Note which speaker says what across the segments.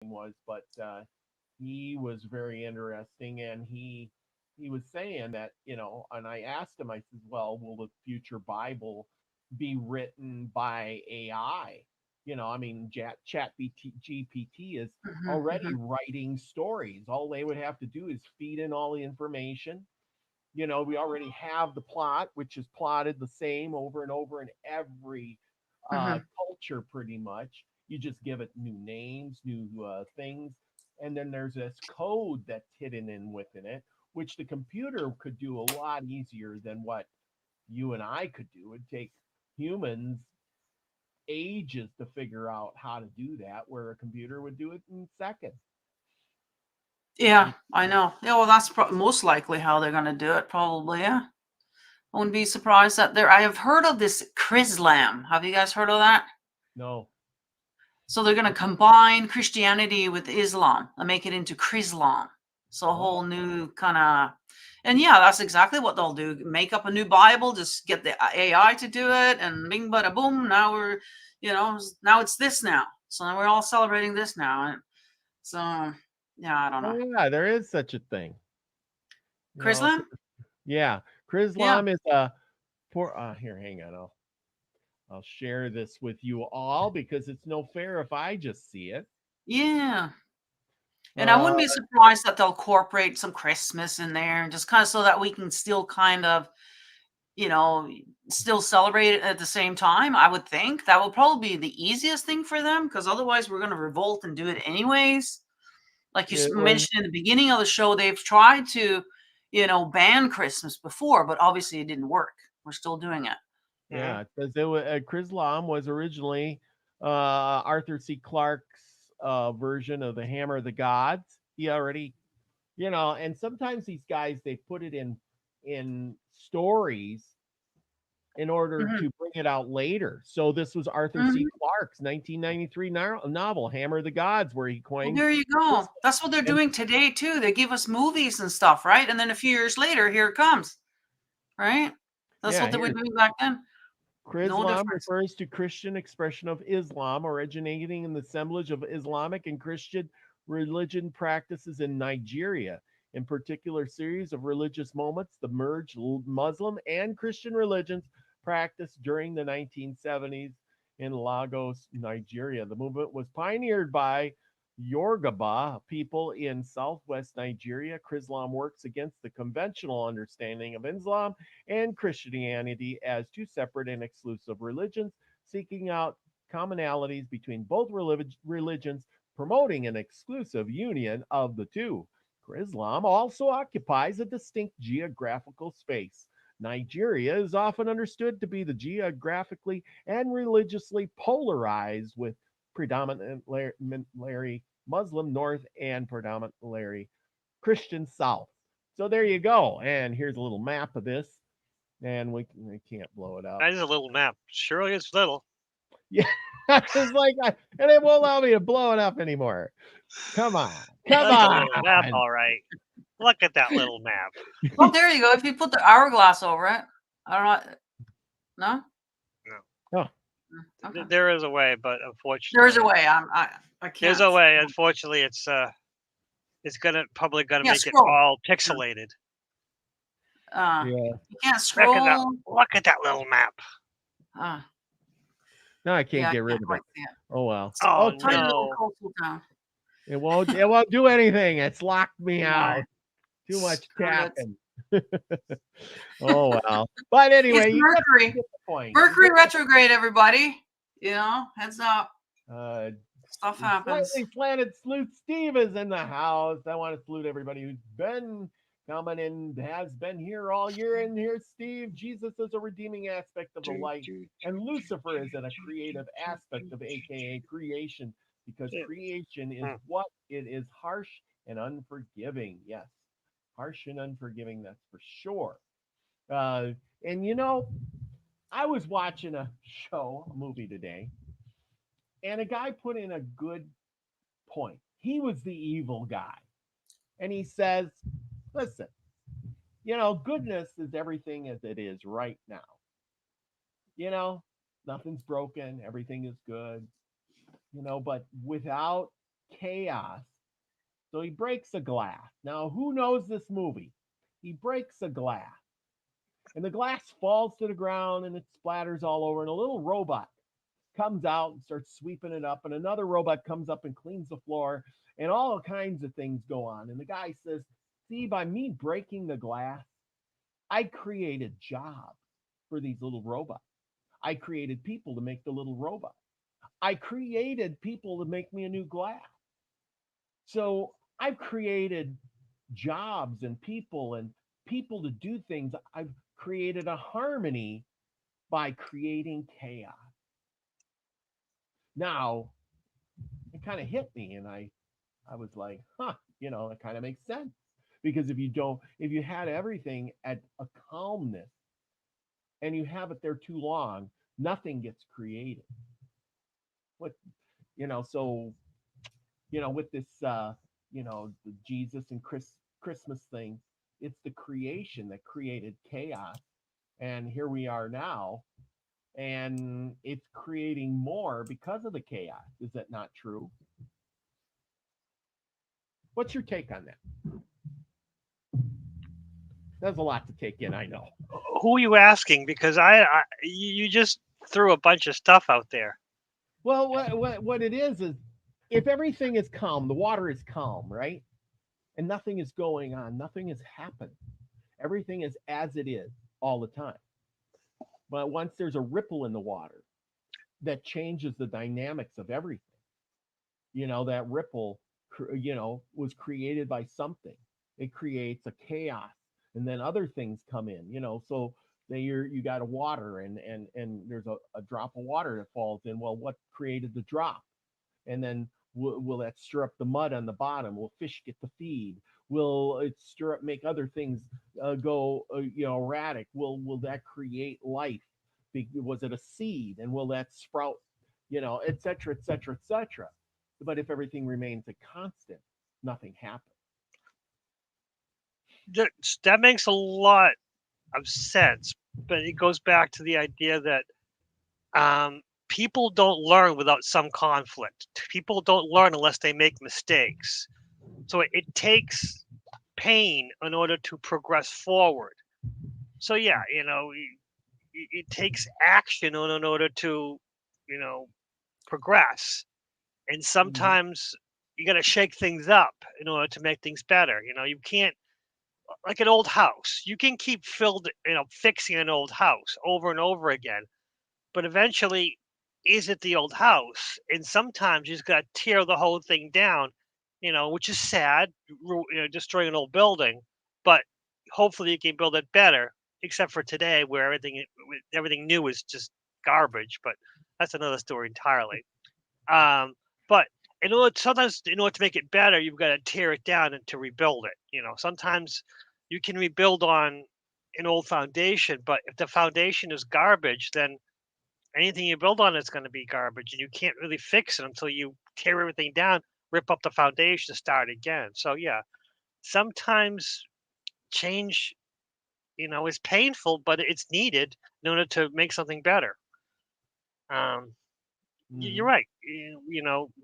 Speaker 1: was, but he was very interesting, and he was saying that, and I asked him, I said, well, will the future Bible be written by AI? I mean, Chat GPT is
Speaker 2: Mhm,
Speaker 1: already
Speaker 2: mhm,
Speaker 1: writing stories. All they would have to do is feed in all the information. We already have the plot, which is plotted the same over and over in every
Speaker 2: mhm.
Speaker 1: culture, pretty much. You just give it new names, new things, and then there's this code that's hidden in within it, which the computer could do a lot easier than what you and I could do. It'd take humans ages to figure out how to do that, where a computer would do it in seconds.
Speaker 2: Yeah, I know. Yeah, well, that's most likely how they're gonna do it, probably, yeah. I wouldn't be surprised that there I have heard of this Chrislam. Have you guys heard of that?
Speaker 1: No.
Speaker 2: So they're gonna combine Christianity with Islam and make it into Chrislam. So a
Speaker 1: Oh,
Speaker 2: whole new kinda and yeah, that's exactly what they'll do. Make up a new Bible, just get the AI to do it, and bing bada boom, now now it's this now. So now we're all celebrating this now, and so, yeah, I don't
Speaker 1: oh
Speaker 2: know.
Speaker 1: yeah, there is such a thing.
Speaker 2: Chrislam?
Speaker 1: Yeah,
Speaker 2: Yeah.
Speaker 1: Chrislam is a for here, hang on. I'll share this with you all because it's no fair if I just see it.
Speaker 2: Yeah. And I
Speaker 1: Uh,
Speaker 2: wouldn't be surprised that they'll incorporate some Christmas in there and just kind of so that we can still kind of, you know, still celebrate it at the same time. I would think that will probably be the easiest thing for them because otherwise we're going to revolt and do it anyways. Like you
Speaker 1: it was
Speaker 2: mentioned in the beginning of the show, they've tried to, ban Christmas before, but obviously it didn't work. We're still doing it.
Speaker 1: yeah, it says it was Chrislam was originally Arthur C. Clarke's version of the Hammer of the Gods. He already, and sometimes these guys they put it in stories in order
Speaker 2: Mhm.
Speaker 1: to bring it out later. So this was Arthur C.
Speaker 2: Mhm.
Speaker 1: Clarke's 1993 novel, Hammer of the Gods, where he
Speaker 2: Well,
Speaker 1: coined
Speaker 2: there you go.
Speaker 1: Chrislam.
Speaker 2: That's what they're
Speaker 1: And
Speaker 2: doing today too. They give us movies and stuff, right? And then a few years later, here it comes, right? That's
Speaker 1: yeah,
Speaker 2: what they were
Speaker 1: here
Speaker 2: doing back then. No
Speaker 1: Chrislam
Speaker 2: difference.
Speaker 1: refers to Christian expression of Islam originating in the assemblage of Islamic and Christian religion practices in Nigeria. In particular, series of religious moments, the merged Muslim and Christian religions practiced during the 1970s in Lagos, Nigeria. The movement was pioneered by Yoruba people in southwest Nigeria. Chrislam works against the conventional understanding of Islam and Christianity as two separate and exclusive religions, seeking out commonalities between both religions, promoting an exclusive union of the two. Islam also occupies a distinct geographical space. Nigeria is often understood to be the geographically and religiously polarized, with predominantly Muslim north and predominantly Christian south. So there you go. And here's a little map of this, and we can't blow it up.
Speaker 3: That is a little map. Surely it's little.
Speaker 1: Yeah, it's like, and it won't allow me to blow it up anymore. Come on, come
Speaker 3: That's a
Speaker 1: on.
Speaker 3: little map, all right. Look at that little map.
Speaker 2: Well, there you go. If you put the hourglass over it, I don't know. No.
Speaker 3: No,
Speaker 1: Oh,
Speaker 2: Okay.
Speaker 3: there is a way, but
Speaker 2: There's a
Speaker 3: unfortunately,
Speaker 2: way. I
Speaker 3: there's
Speaker 2: can't.
Speaker 3: a way. Unfortunately, it's gonna probably gonna
Speaker 2: Yeah,
Speaker 3: make it
Speaker 2: scroll.
Speaker 3: all
Speaker 2: Yeah.
Speaker 3: pixelated.
Speaker 1: yeah.
Speaker 2: You can't
Speaker 3: Look at that!
Speaker 2: scroll.
Speaker 3: Look at that little map.
Speaker 2: Uh,
Speaker 1: No, I can't
Speaker 2: yeah, I
Speaker 1: get rid
Speaker 2: can't
Speaker 1: of it.
Speaker 2: quite see it.
Speaker 1: Oh well.
Speaker 3: Oh
Speaker 1: Okay.
Speaker 2: Tiny little
Speaker 3: no!
Speaker 2: coastal town.
Speaker 1: It won't do anything. It's locked me
Speaker 2: No,
Speaker 1: out. Too much
Speaker 2: screw it.
Speaker 1: tapping. Oh well. But
Speaker 2: It's
Speaker 1: anyway, you
Speaker 2: Mercury.
Speaker 1: get the point. You
Speaker 2: Mercury
Speaker 1: get
Speaker 2: retrograde, everybody. Heads up.
Speaker 1: uh
Speaker 2: Stuff happens.
Speaker 1: Slightly slanted salute. Steve is in the house. I want to salute everybody who's been coming and has been here all year. And here's Steve. Jesus is a redeeming aspect of the light, and Lucifer is a creative aspect of AKA creation, because creation is what it is, harsh and unforgiving. Yes, harsh and unforgiving, that's for sure. Uh, and I was watching a movie today, and a guy put in a good point. He was the evil guy. And he says, listen, goodness is everything as it is right now. You know, Nothing's broken, everything is good, but without chaos. So he breaks a glass. Now, who knows this movie? He breaks a glass, and the glass falls to the ground and it splatters all over. And a little robot comes out and starts sweeping it up, and another robot comes up and cleans the floor, and all kinds of things go on. And the guy says, "See, by me breaking the glass, I created jobs for these little robots. I created people to make the little robots. I created people to make me a new glass. So I've created jobs and people to do things. I've created a harmony by creating chaos." Now, it kind of hit me, and I was like, huh, it kind of makes sense. Because if you had everything at a calmness and you have it there too long, nothing gets created. What, so, with this, the Jesus and Christmas thing, it's the creation that created chaos. And here we are now, and it's creating more because of the chaos. Is that not true? What's your take on that? That's a lot to take in, I know.
Speaker 3: Who are you asking? Because you just threw a bunch of stuff out there.
Speaker 1: Well, what it is if everything is calm, the water is calm, right? And nothing is going on, nothing has happened. Everything is as it is all the time. But once there's a ripple in the water, that changes the dynamics of everything. That ripple, was created by something. It creates a chaos, and then other things come in. So then you got a water, and there's a drop of water that falls in. Well, what created the drop? And then will that stir up the mud on the bottom? Will fish get the feed? Will it stir up, make other things go erratic? Will that create life? Was it a seed, and will that sprout? Et cetera, et cetera, et cetera. But if everything remains a constant, nothing happens.
Speaker 3: That makes a lot of sense, but it goes back to the idea that people don't learn without some conflict. People don't learn unless they make mistakes. So it takes pain in order to progress forward. So yeah, it takes action in order to, progress. And sometimes you got to shake things up in order to make things better. You can't, like an old house, you can keep fixing an old house over and over again, but eventually, is it the old house? And sometimes you just got to tear the whole thing down, which is sad, destroying an old building, but hopefully you can build it better, except for today where everything new is just garbage, but that's another story entirely. But sometimes in order to make it better, you've got to tear it down and to rebuild it. Sometimes you can rebuild on an old foundation, but if the foundation is garbage, then anything you build on is going to be garbage, and you can't really fix it until you tear everything down, rip up the foundation, start again. So yeah, sometimes change, is painful, but it's needed in order to make something better. You're right.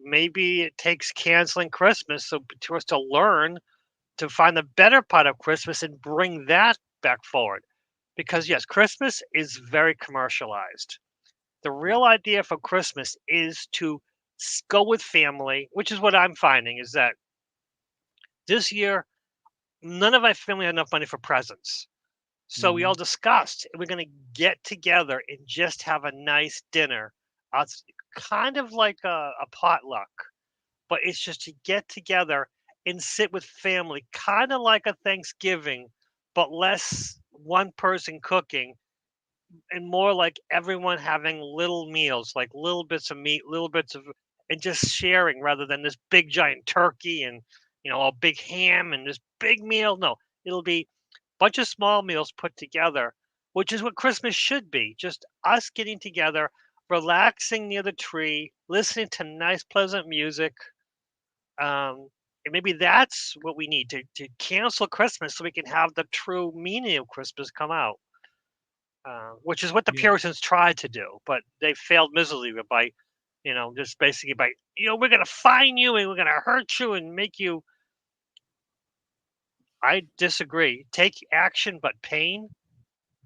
Speaker 3: Maybe it takes canceling Christmas so to us to learn to find the better part of Christmas and bring that back forward. Because yes, Christmas is very commercialized. The real idea for Christmas is to go with family, which is what I'm finding is that this year, none of my family had enough money for presents. So we all discussed we're going to get together and just have a nice dinner. It's kind of like a potluck, but it's just to get together and sit with family, kind of like a Thanksgiving, but less one person cooking and more like everyone having little meals, like little bits of meat, little bits of, and just sharing rather than this big giant turkey and, a big ham and this big meal. No, it'll be bunch of small meals put together, which is what Christmas should be. Just us getting together, relaxing near the tree, listening to nice, pleasant music. And maybe that's what we need to cancel Christmas so we can have the true meaning of Christmas come out, which is what the Puritans tried to do, but they failed miserably by, Just basically by, we're going to fine you and we're going to hurt you and make you. I disagree. Take action, but pain,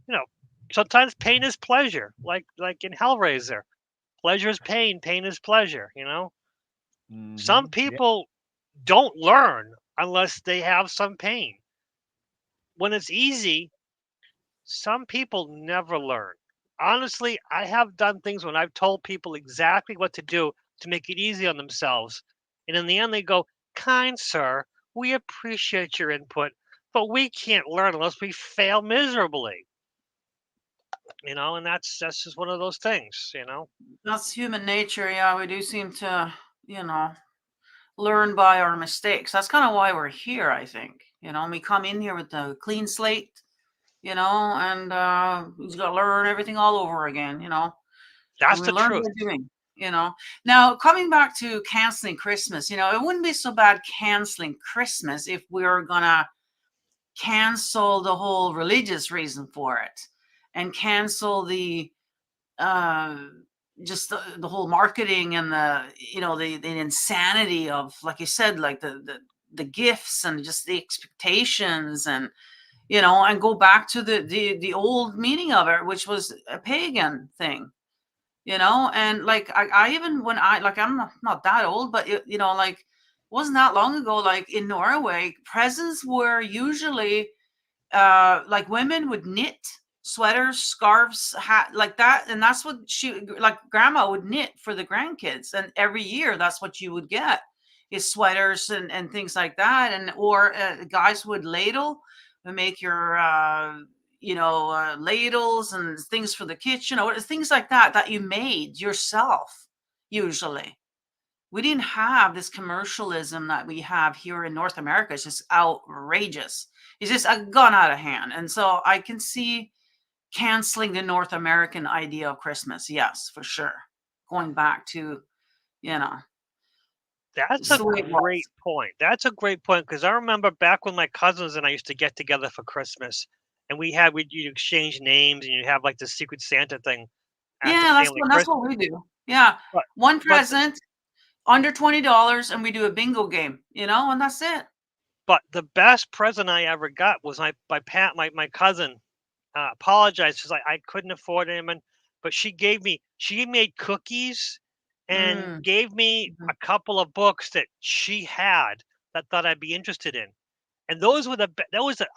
Speaker 3: you know, sometimes pain is pleasure, like in Hellraiser. Pleasure is pain, pain is pleasure. Some
Speaker 1: Yeah.
Speaker 3: people don't learn unless they have some pain. When it's easy, some people never learn. Honestly, I have done things when I've told people exactly what to do to make it easy on themselves. And in the end, they go, "Kind sir, we appreciate your input, but we can't learn unless we fail miserably." And that's just one of those things.
Speaker 2: That's human nature. Yeah, we do seem to, you know, learn by our mistakes. That's kind of why we're here, I think. We come in here with a clean slate, and we just got to learn everything all over again. And
Speaker 3: That's
Speaker 2: we
Speaker 3: the
Speaker 2: learn
Speaker 3: truth.
Speaker 2: by doing. Now, coming back to canceling Christmas, it wouldn't be so bad canceling Christmas if we were going to cancel the whole religious reason for it and cancel the uh just the whole marketing and the insanity of, like you said, like the gifts and just the expectations, and go back to the old meaning of it, which was a pagan thing. And like I even when I like I'm not that old, but like wasn't that long ago, like in Norway, presents were usually like women would knit sweaters, scarves, hat, like that, and that's what she, like grandma would knit for the grandkids, and every year that's what you would get is sweaters and things like that. And or guys would ladle and make your ladles and things for the kitchen, or things like that you made yourself. Usually we didn't have this commercialism that we have here in North America. It's just outrageous. It's just gone out of hand. And so I can see canceling the North American idea of Christmas. Yes, for sure. Going back to, you know,
Speaker 3: That's
Speaker 2: it's
Speaker 3: a
Speaker 2: the way it was.
Speaker 3: great point. That's a great point because I remember back when my cousins and I used to get together for Christmas, and you'd exchange names and you have like the Secret Santa thing at the
Speaker 2: Yeah,
Speaker 3: family
Speaker 2: that's
Speaker 3: Christmas.
Speaker 2: what we do. Yeah.
Speaker 3: But
Speaker 2: One
Speaker 3: but
Speaker 2: present under $20 and we do a bingo game, and that's it.
Speaker 3: but the best present I ever got was my cousin apologized because I couldn't afford him, but she made cookies and
Speaker 2: Mm,
Speaker 3: gave me
Speaker 2: mhm,
Speaker 3: a couple of books that she had that thought I'd be interested in. And those were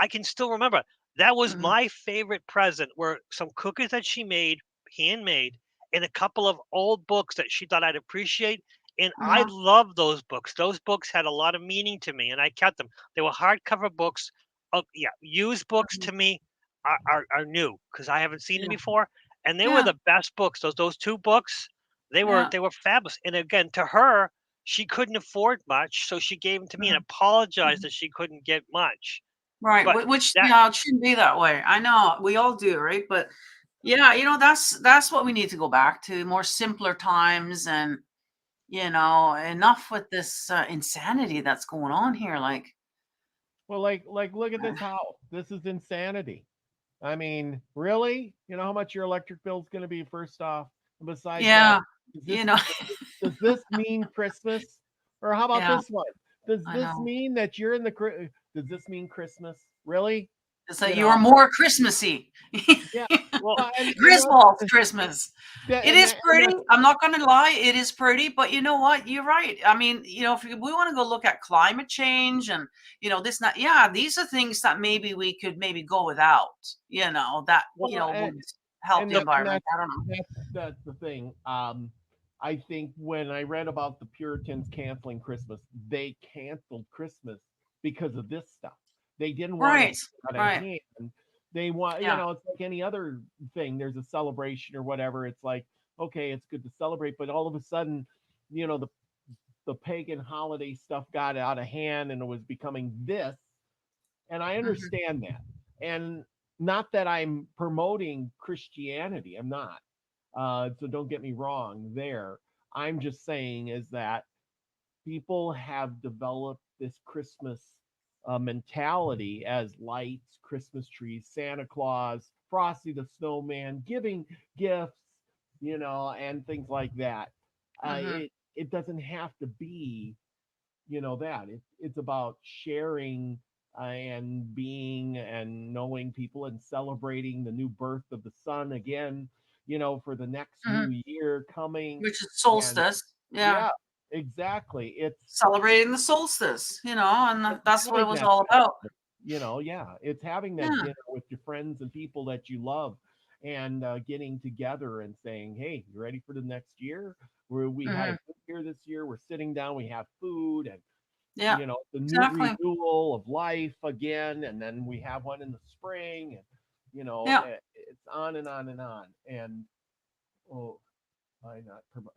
Speaker 3: I can still remember. That was
Speaker 2: mhm,
Speaker 3: my favorite present were some cookies that she made, handmade, and a couple of old books that she thought I'd appreciate. And I
Speaker 2: uh-huh,
Speaker 3: love those books. Those books had a lot of meaning to me, and I kept them. They were hardcover books. Oh yeah, used books
Speaker 2: mhm,
Speaker 3: to me are new because I haven't seen them
Speaker 2: yeah,
Speaker 3: before, and they were
Speaker 2: yeah,
Speaker 3: the best books. Those two books, they were
Speaker 2: yeah,
Speaker 3: they were fabulous. And again, to her, she couldn't afford much, so she gave them to me and
Speaker 2: mhm,
Speaker 3: apologized
Speaker 2: mhm.
Speaker 3: that she couldn't get much.
Speaker 2: Right,
Speaker 3: But
Speaker 2: which,
Speaker 3: that
Speaker 2: yeah, it shouldn't be that way. I know we all do, right? But yeah, that's what we need to go back to, more simpler times, and enough with this insanity that's going on here. Like,
Speaker 1: Well, like look at this house. This is insanity. I mean, really? You know how much your electric bill is going to be first off? And besides that,
Speaker 2: yeah,
Speaker 1: does
Speaker 2: you
Speaker 1: this
Speaker 2: know,
Speaker 1: does this mean Christmas? Or how about
Speaker 2: yeah,
Speaker 1: this one? Does
Speaker 2: I
Speaker 1: this
Speaker 2: know.
Speaker 1: mean that you're in the does this mean Christmas? Really?
Speaker 2: It's
Speaker 1: You
Speaker 2: like you're
Speaker 1: know?
Speaker 2: more Christmassy.
Speaker 1: Yeah.
Speaker 3: well,
Speaker 1: Well, and
Speaker 2: Griswold's Christmas.
Speaker 1: that
Speaker 2: It
Speaker 1: and
Speaker 2: is
Speaker 1: that and
Speaker 2: pretty.
Speaker 1: that's
Speaker 2: I'm not going to lie. It is pretty, but you know what? You're right. I mean, if we want to go look at climate change and, this, not, yeah, these are things that maybe we could maybe go without, that,
Speaker 1: well
Speaker 2: would help the
Speaker 1: and
Speaker 2: environment. I don't know.
Speaker 1: that's the thing. I think when I read about the Puritans canceling Christmas, they canceled Christmas because of this stuff. They didn't want to
Speaker 2: Right.
Speaker 1: get out of
Speaker 2: Right.
Speaker 1: hand. They want,
Speaker 2: Yeah.
Speaker 1: it's like any other thing. There's a celebration or whatever. It's like, okay, it's good to celebrate, but all of a sudden, you know, the pagan holiday stuff got out of hand and it was becoming this. And I
Speaker 2: Hmm.
Speaker 1: understand that. And not that I'm promoting Christianity. I'm not. So don't get me wrong there. I'm just saying is that people have developed this Christmas mentality as lights, Christmas trees, Santa Claus, Frosty the Snowman, giving gifts, and things like that.
Speaker 2: Mm-hmm.
Speaker 1: It doesn't have to be, that it's about sharing, and being and knowing people and celebrating the new birth of the sun again, for the next
Speaker 2: Mm-hmm.
Speaker 1: new year coming.
Speaker 2: Which is
Speaker 1: And
Speaker 2: solstice. Yeah.
Speaker 1: yeah, exactly.
Speaker 2: Celebrating the solstice, and
Speaker 1: It's
Speaker 2: that's what it
Speaker 1: having
Speaker 2: was
Speaker 1: that
Speaker 2: all about.
Speaker 1: together, yeah, it's having that
Speaker 2: Yeah.
Speaker 1: dinner with your friends and people that you love, and getting together and saying, hey, you ready for the next year, where we had a
Speaker 2: Hmm.
Speaker 1: good year this year, we're sitting down, we have food, and
Speaker 2: Yeah.
Speaker 1: the new
Speaker 2: Exactly.
Speaker 1: renewal of life again, and then we have one in the spring, and
Speaker 2: Yeah.
Speaker 1: it's on and on and on. And oh, why not promote?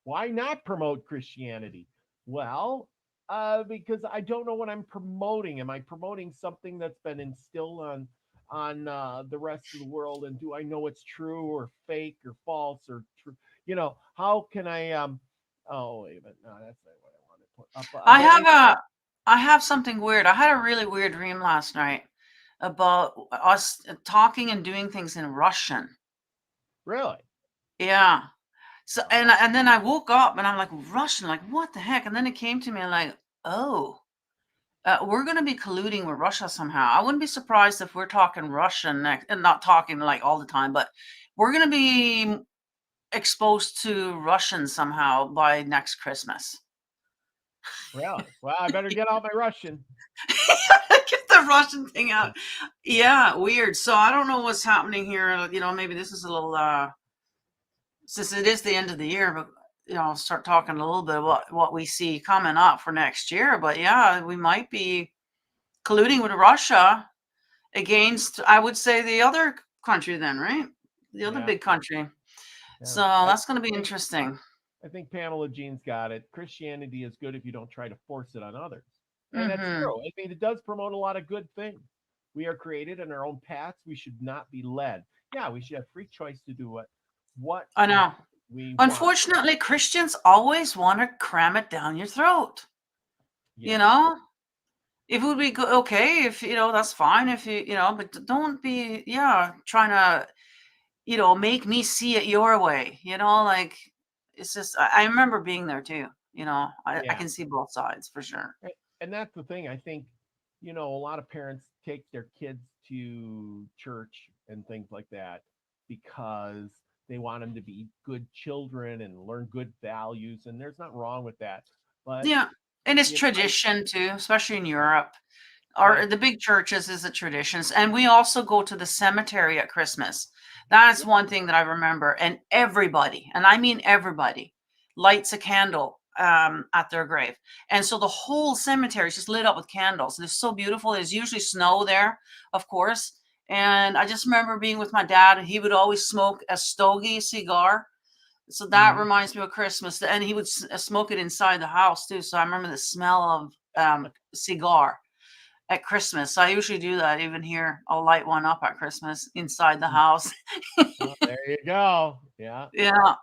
Speaker 1: Why not promote Christianity? Well, because I don't know what I'm promoting. Am I promoting something that's been instilled on the rest of the world, and do I know it's true or fake or false or true? How can I? Oh wait a minute, no, that's not what I want to put up.
Speaker 2: I
Speaker 1: But
Speaker 2: have a I have something weird. I had a really weird dream last night about us talking and doing things in Russian.
Speaker 1: really,
Speaker 2: Yeah. So
Speaker 1: wow,
Speaker 2: and then I woke up and I'm like, Russian, like what the heck? And then it came to me like, oh, we're going to be colluding with Russia somehow. I wouldn't be surprised if we're talking Russian next, and not talking like all the time, but we're going to be exposed to Russian somehow by next Christmas.
Speaker 1: really. Well, I better get out my Russian.
Speaker 2: Get the Russian thing out. Yeah, weird. So I don't know what's happening here. Maybe this is a little since it is the end of the year, but I'll start talking a little bit about what we see coming up for next year. But yeah, we might be colluding with Russia against, I would say, the other country then, right? The other
Speaker 1: Yeah,
Speaker 2: big country. So
Speaker 1: yeah.
Speaker 2: that's going to be
Speaker 1: Think
Speaker 2: interesting.
Speaker 1: I think Pamela Jean's got it. Christianity is good if you don't try to force it on others. And that's
Speaker 2: Hmm.
Speaker 1: true. I mean, it does promote a lot of good things. We are created in our own paths. We should not be led. Yeah, we should have free choice to do what
Speaker 2: I know.
Speaker 1: we want.
Speaker 2: Unfortunately, Christians always want to cram it down your throat. You
Speaker 1: Yes.
Speaker 2: know, if it would be good, okay, if that's fine. If but don't be, trying to, make me see it your way. Like it's just, I remember being there too. I
Speaker 1: Yeah.
Speaker 2: can see both sides for sure.
Speaker 1: And that's the thing. I think, a lot of parents take their kids to church and things like that because they want them to be good children and learn good values. And there's not wrong with that. But,
Speaker 2: Yeah, and it's
Speaker 1: I,
Speaker 2: tradition too, especially in Europe.
Speaker 1: yeah,
Speaker 2: Our The big churches is a traditions, and we also go to the cemetery at Christmas. That's
Speaker 1: yeah.
Speaker 2: one thing that I remember, and everybody, and I mean everybody, lights a candle at their grave, and so the whole cemetery is just lit up with candles. It's so beautiful. There's usually snow there, of course, and I just remember being with my dad, and he would always smoke a stogie cigar. So that
Speaker 1: Mhm.
Speaker 2: reminds me of Christmas, and he would smoke it inside the house too. So I remember the smell of cigar at Christmas. So I usually do that even here. I'll light one up at Christmas inside the house.
Speaker 1: Oh, there you go. Yeah.
Speaker 2: Yeah.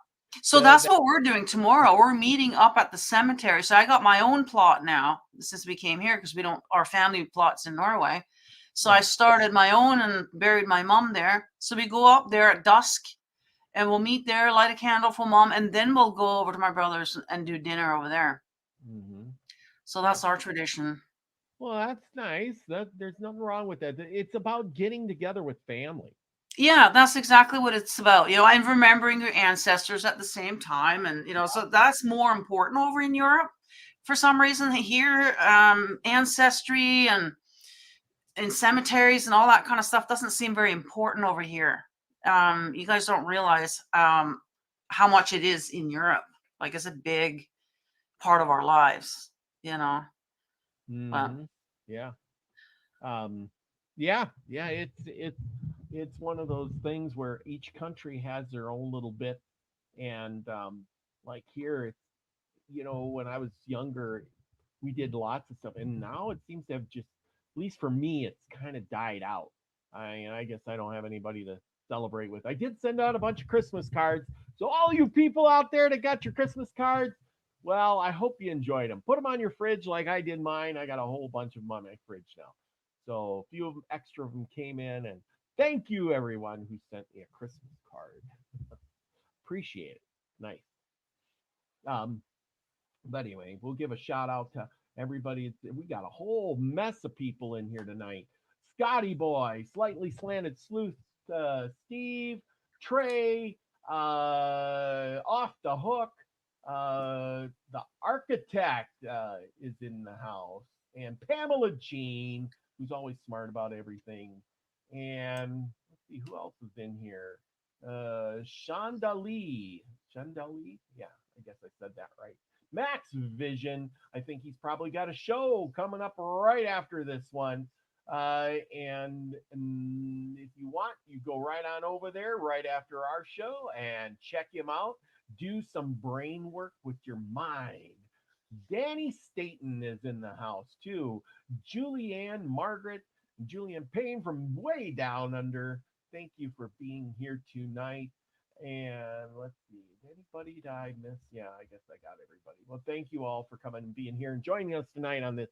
Speaker 2: So
Speaker 1: That,
Speaker 2: that's
Speaker 1: that,
Speaker 2: what we're doing tomorrow. We're meeting up at the cemetery. So I got my own plot now since we came here because we don't, our family plots in Norway. So I
Speaker 1: right.
Speaker 2: started my own and buried my mom there. So we go up there at dusk and we'll meet there, light a candle for mom, and then we'll go over to my brother's and do dinner over there.
Speaker 1: Hmm.
Speaker 2: So
Speaker 1: Yeah.
Speaker 2: that's our tradition.
Speaker 1: Well, that's nice. There's nothing wrong with that. It's about getting together with family.
Speaker 2: Yeah, that's exactly what it's about, and remembering your ancestors at the same time. And, so that's more important over in Europe. For some reason here, ancestry and cemeteries and all that kind of stuff doesn't seem very important over here. You guys don't realize how much it is in Europe. Like it's a big part of our lives, you know. But
Speaker 1: Hmm. Yeah. Um, yeah. Yeah. It's one of those things where each country has their own little bit, and like here, it's when I was younger, we did lots of stuff, and now it seems to have just, at least for me, it's kind of died out. I guess I don't have anybody to celebrate with. I did send out a bunch of Christmas cards, so all you people out there that got your Christmas cards, well, I hope you enjoyed them. Put them on your fridge like I did mine. I got a whole bunch of them on my fridge now. So a few of them, extra of them came in, and thank you everyone who sent me a Christmas card. Appreciate it. Nice. But anyway, we'll give a shout out to everybody. We got a whole mess of people in here tonight. Scotty Boy, Slightly Slanted Sleuth, Steve, Trey, Off the Hook, the Architect is in the house, and Pamela Jean, who's always smart about everything. And let's see who else is in here. Chandali. Chandali? Yeah, I guess I said that right. Max Vision. I think he's probably got a show coming up right after this one. And if you want, you go right on over there right after our show and check him out. Do some brain work with your mind. Danny Staten is in the house too. Julianne Margaret, Julian Payne from way down under. Thank you for being here tonight. And let's see, anybody did I miss? Yeah, I guess I got everybody. Well, thank you all for coming and being here and joining us tonight on this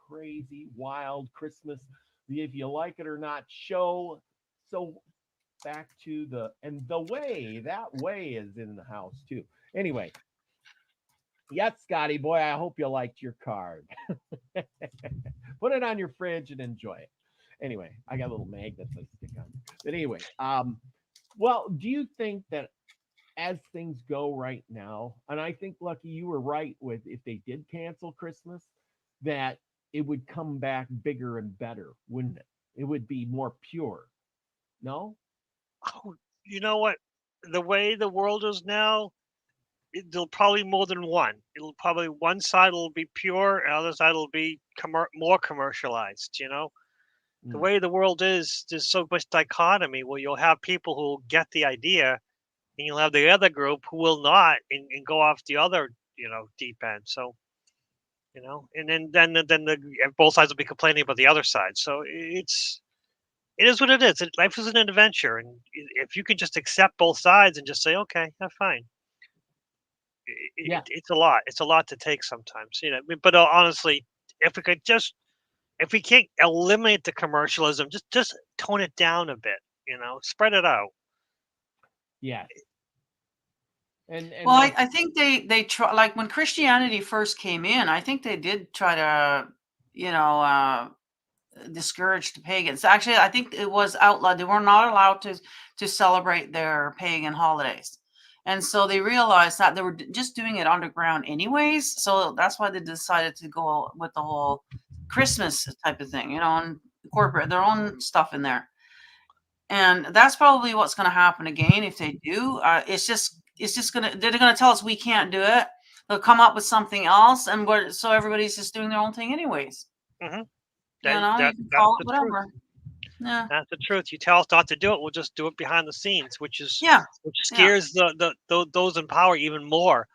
Speaker 1: crazy, wild Christmas, if you like it or not, show. So back to that way is in the house too. Anyway, yes, Scotty boy, I hope you liked your card. Put it on your fridge and enjoy it. Anyway, I got little magnets I stick on. But anyway, well, do you think that as things go right now, and I think Lucky, you were right with if they did cancel Christmas, that it would come back bigger and better, wouldn't it? It would be more pure. No?
Speaker 3: Oh, you know what? The way the world is now, there'll probably more than one. It'll probably one side will be pure, and the other side will be more commercialized. The
Speaker 1: Mm.
Speaker 3: way the world is, there's so much dichotomy where you'll have people who will get the idea, and you'll have the other group who will not and go off the other, deep end. So, and then both sides will be complaining about the other side. So it is what it is. Life is an adventure, and if you can just accept both sides and just say, okay, yeah, fine.
Speaker 1: Yeah.
Speaker 3: It's a lot. It's a lot to take sometimes, But honestly, if we can't eliminate the commercialism, just tone it down a bit, spread it out.
Speaker 1: Yes. And
Speaker 2: Well,
Speaker 1: like,
Speaker 2: I think they try, like when Christianity first came in, I think they did try to, you know, discourage the pagans. Actually, I think it was outlawed. They were not allowed to celebrate their pagan holidays. And so they realized that they were just doing it underground anyways. So that's why they decided to go with the whole Christmas type of thing, and incorporate their own stuff in there. And that's probably what's going to happen again if they do. It's just they're going to tell us we can't do it. They'll come up with something else, and so everybody's just doing their own thing anyways.
Speaker 3: Mm-hmm.
Speaker 2: You can
Speaker 3: That's
Speaker 2: call it
Speaker 3: the truth.
Speaker 2: whatever. Yeah.
Speaker 3: That's the truth. You tell us not to do it, we'll just do it behind the scenes, which
Speaker 2: Yeah.
Speaker 3: scares those in power even more.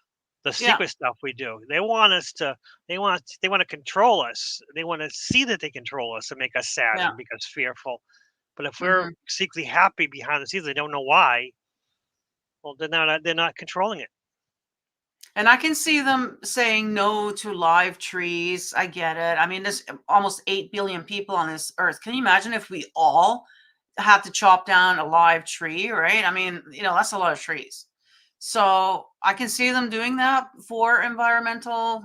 Speaker 3: The secret stuff we do. They want to control us. They want to see that they control us and make us sad and make us fearful. But if we're secretly happy behind the scenes, they don't know why. Well, they're not controlling it.
Speaker 2: And I can see them saying no to live trees. I get it. I mean, there's almost 8 billion people on this earth. Can you imagine if we all had to chop down a live tree, right? I mean, that's a lot of trees. So I can see them doing that for environmental.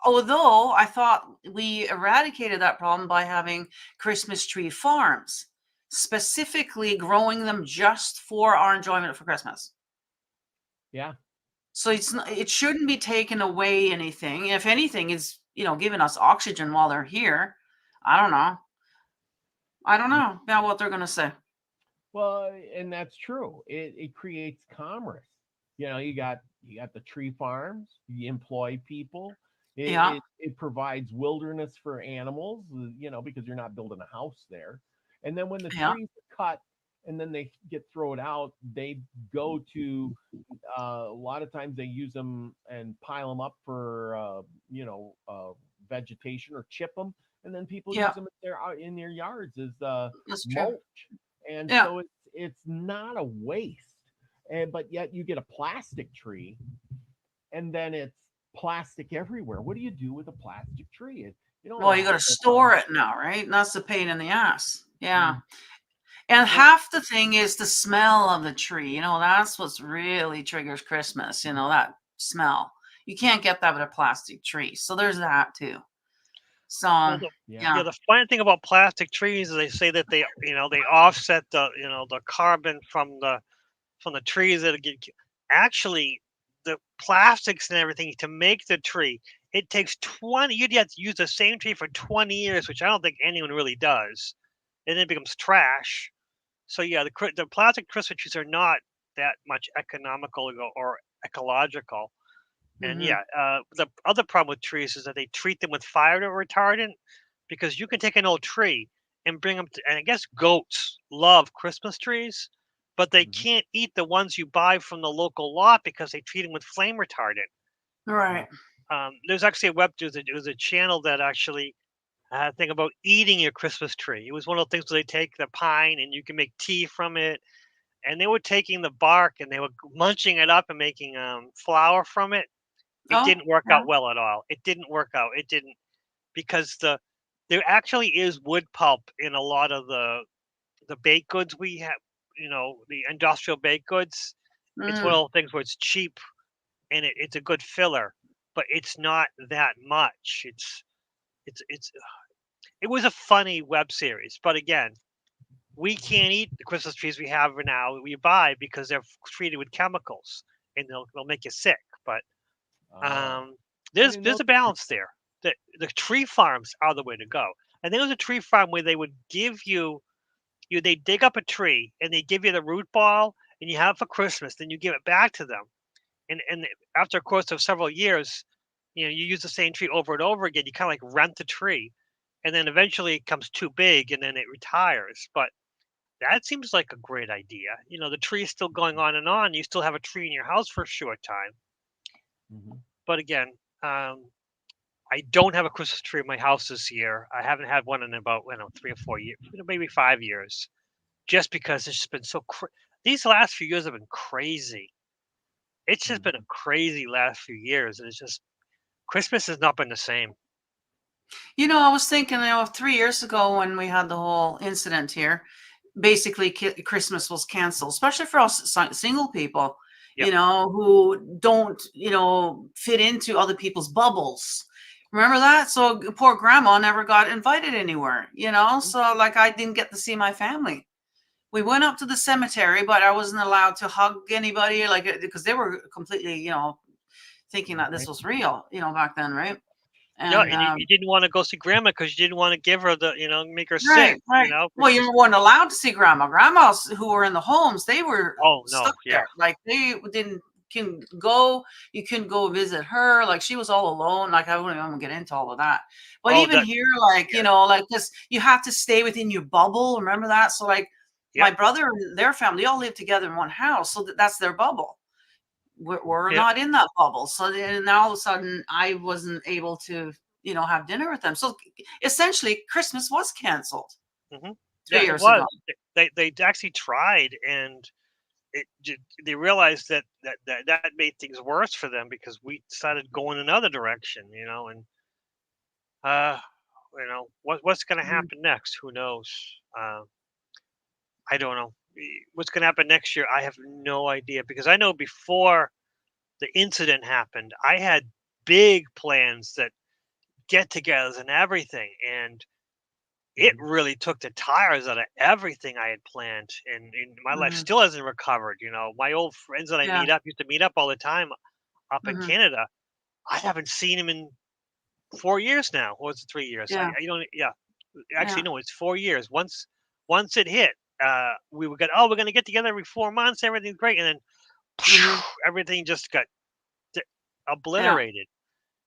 Speaker 2: Although I thought we eradicated that problem by having Christmas tree farms, specifically growing them just for our enjoyment for Christmas.
Speaker 1: Yeah.
Speaker 2: So it shouldn't be taken away anything. If anything, it's giving us oxygen while they're here. I don't know about what they're gonna say.
Speaker 1: Well, and that's true. It creates commerce. You got the tree farms. You employ people. It provides wilderness for animals. Because you're not building a house there. And then when the trees are cut and then they get thrown out, they go to a lot of times they use them and pile them up for vegetation or chip them, and then people use them in their yards as mulch. And so it's not a waste, but yet you get a plastic tree, and then it's plastic everywhere. What do you do with a plastic tree?
Speaker 2: Well, you got to store it now, right? And that's the pain in the ass. Yeah. And half the thing is the smell of the tree. That's what really triggers Christmas, that smell. You can't get that with a plastic tree. So there's that too. So
Speaker 3: Well,
Speaker 2: yeah.
Speaker 3: the funny thing about plastic trees is they say that they offset the carbon from the trees that get actually the plastics and everything to make the tree. It takes 20. You'd have to use the same tree for 20 years, which I don't think anyone really does, and then it becomes trash. So yeah, the plastic Christmas trees are not that much economical or ecological. And
Speaker 2: Mm-hmm.
Speaker 3: yeah, the other problem with trees is that they treat them with fire retardant because you can take an old tree and bring them to, and I guess goats love Christmas trees, but they
Speaker 1: Mhm.
Speaker 3: can't eat the ones you buy from the local lot because they treat them with flame retardant.
Speaker 2: Right.
Speaker 3: There's actually there's a channel that actually had a thing about eating your Christmas tree. It was one of the things where they take the pine and you can make tea from it, and they were taking the bark and they were munching it up and making flour from it. It
Speaker 2: Oh,
Speaker 3: didn't work
Speaker 2: yeah.
Speaker 3: out well at all. It didn't work out. It didn't because there actually is wood pulp in a lot of the baked goods we have. The industrial baked goods. It's one
Speaker 2: Mm.
Speaker 3: of the things where it's cheap and it's a good filler, but it's not that much. It's it was a funny web series, but again, we can't eat the Christmas trees we have now we buy because they're treated with chemicals and they'll make you sick. But
Speaker 1: Oh, I
Speaker 3: there's
Speaker 1: didn't know
Speaker 3: there's a
Speaker 1: the tree.
Speaker 3: balance there. The tree farms are the way to go. And there was a tree farm where they would give you they dig up a tree and they give you the root ball and you have it for Christmas. Then you give it back to them. And after a course of several years, you use the same tree over and over again. You kind of like rent the tree, and then eventually it comes too big and then it retires. But that seems like a great idea. The tree is still going on and on. You still have a tree in your house for a short time.
Speaker 1: Mhm.
Speaker 3: But again, I don't have a Christmas tree in my house this year. I haven't had one in about 3 or 4 years, maybe 5 years, just because it's just been so. These last few years have been crazy. It's just been a
Speaker 1: Mhm.
Speaker 3: crazy last few years, and it's just Christmas has not been the same.
Speaker 2: I was thinking, 3 years ago when we had the whole incident here, basically Christmas was canceled, especially for us single people,
Speaker 3: Yep.
Speaker 2: who don't, fit into other people's bubbles. Remember that? So poor grandma never got invited anywhere,
Speaker 3: Mhm.
Speaker 2: so like I didn't get to see my family. We went up to the cemetery, but I wasn't allowed to hug anybody, like, because they were completely, thinking that this
Speaker 1: Right.
Speaker 2: was real, back then, right?
Speaker 3: No,
Speaker 2: And
Speaker 3: and you didn't want to go see grandma because you didn't want to give her make her sick.
Speaker 2: right, right. Well,
Speaker 3: Which
Speaker 2: you
Speaker 3: is
Speaker 2: weren't allowed to see grandma. Grandmas who were in the homes, they were
Speaker 3: oh
Speaker 2: stuck
Speaker 3: no, yeah,
Speaker 2: there. Like they didn't can go. You couldn't go visit her. Like she was all alone. Like I wouldn't even get into all of that. But
Speaker 3: oh
Speaker 2: even
Speaker 3: that
Speaker 2: here, like
Speaker 3: yeah,
Speaker 2: like because you have to stay within your bubble. Remember that? So like my
Speaker 3: yep,
Speaker 2: brother and their family all live together in one house, so that's their bubble. We're
Speaker 3: yeah,
Speaker 2: not in that bubble. So then all of a sudden, I wasn't able to have dinner with them. So essentially, Christmas was canceled
Speaker 3: hmm
Speaker 2: three
Speaker 3: yeah, it
Speaker 2: years
Speaker 3: was.
Speaker 2: ago.
Speaker 3: They actually tried, and they realized that made things worse for them because we decided going another direction, and uh, what's going to
Speaker 2: Mhm.
Speaker 3: happen next? Who knows? Uh, I don't know. What's going to happen next year? I have no idea because I know before the incident happened, I had big plans that get-togethers and everything, and it
Speaker 1: Mhm.
Speaker 3: really took the tires out of everything I had planned, and my life
Speaker 2: Mhm.
Speaker 3: still hasn't recovered. My old friends that I
Speaker 2: Yeah.
Speaker 3: used to meet up all the time up in
Speaker 2: Mhm.
Speaker 3: Canada. I haven't seen him in 4 years now. Or was it 3 years?
Speaker 2: Yeah.
Speaker 3: I don't. Yeah, actually,
Speaker 2: Yeah.
Speaker 3: no, it's 4 years. Once it hit, we were going. Oh, we're going to get together every 4 months. Everything's great, and then
Speaker 2: Mhm.
Speaker 3: everything just got d-
Speaker 2: Yeah.
Speaker 3: obliterated.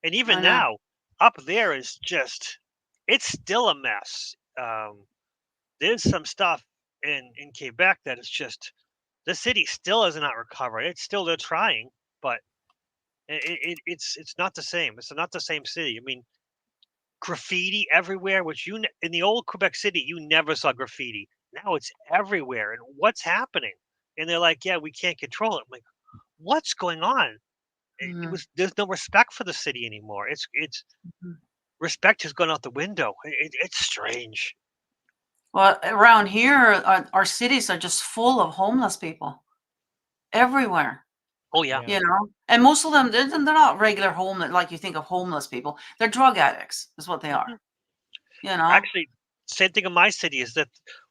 Speaker 3: And even
Speaker 2: I know.
Speaker 3: now, up there is just, it's still a mess. There's some stuff in Quebec that is just, the city still has not recovered. It's still, they're trying, but it's not the same. It's not the same city. I mean, graffiti everywhere, which in the old Quebec City, you never saw graffiti. Now it's everywhere. And what's happening? And they're like, yeah, we can't control it. I'm like, what's going on?
Speaker 2: Mhm.
Speaker 3: There's no respect for the city anymore. It's
Speaker 2: Mhm.
Speaker 3: respect has gone out the window. It's strange.
Speaker 2: Well, around here, our cities are just full of homeless people everywhere.
Speaker 3: Oh yeah.
Speaker 1: Yeah.
Speaker 2: And most of them, they're not regular homeless, like you think of homeless people. They're drug addicts is what they are.
Speaker 3: Actually, same thing in my city is that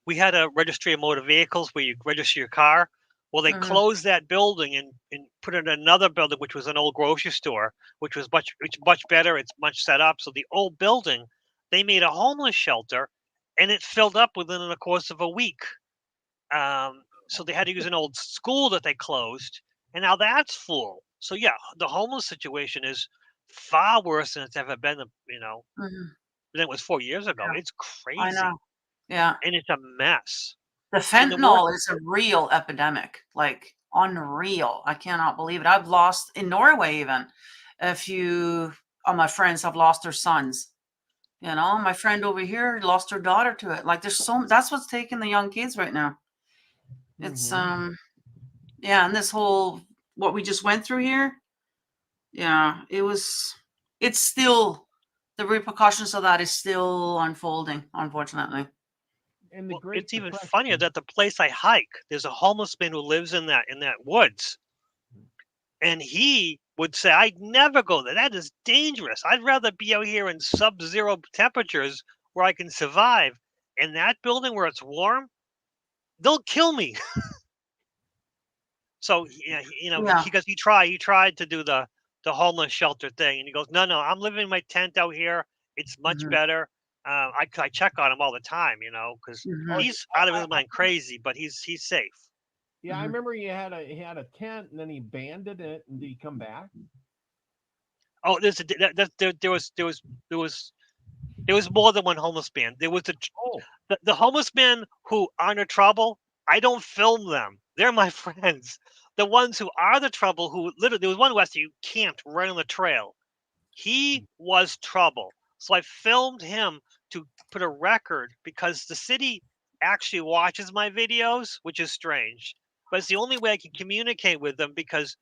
Speaker 3: we had a registry of motor vehicles where you register your car. Well, they closed that building and put in another building, which was an old grocery store, which was much better. It's much set up. So the old building, they made a homeless shelter, and it filled up within the course of a week. So they had to use an old school that they closed, and now that's full. So yeah, the homeless situation is far worse than it's ever been. Than it was 4 years ago.
Speaker 2: Yeah,
Speaker 3: It's
Speaker 2: I
Speaker 3: crazy,
Speaker 2: know. Yeah.
Speaker 3: and it's a mess.
Speaker 2: The
Speaker 3: And the worst,
Speaker 2: fentanyl is a real epidemic, like unreal. I cannot believe it. I've lost in Norway even a few of my friends have lost their sons. My friend over here lost her daughter to it. Like that's what's taking the young kids right now. It's yeah, and this whole what we just went through here, yeah, it's still the repercussions of that is still unfolding, unfortunately.
Speaker 1: And the Great
Speaker 3: it's even
Speaker 1: Depression.
Speaker 3: funnier that the place I hike, there's a homeless man who lives in that woods, and he would say, "I'd never go there. That is dangerous. I'd rather be out here in sub-zero temperatures where I can survive. In that building where it's warm, they'll kill me." So yeah,
Speaker 2: Yeah.
Speaker 3: because he tried to do the homeless shelter thing, and he goes, "No, I'm living in my tent out here. It's much better." I check on him all the time, because
Speaker 1: Oh,
Speaker 3: he's out of
Speaker 1: I,
Speaker 3: his mind crazy, but he's safe.
Speaker 1: yeah, I remember he had a tent and then he abandoned it. And did he come back?
Speaker 3: Oh, there was more than one homeless man. There was
Speaker 1: Oh,
Speaker 3: the homeless men who are in trouble. I don't film them. They're my friends. The ones who are the trouble, who literally, there was one who actually camped right on the trail. He was trouble. So I filmed him to put a record because the city actually watches my videos, which is strange. But it's the only way I can communicate with them because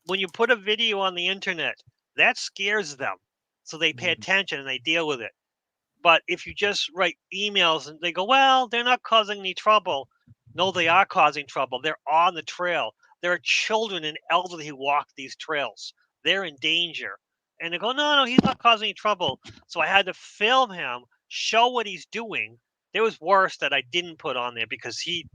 Speaker 3: when you put a video on the internet, that scares them. So they pay attention and they deal with it. But if you just write emails and they go, well, they're not causing any trouble. No, they are causing trouble. They're on the trail. There are children and elderly who walk these trails. They're in danger. And they go, no, he's not causing any trouble. So I had to film him, show what he's doing. There was worse that I didn't put on there because he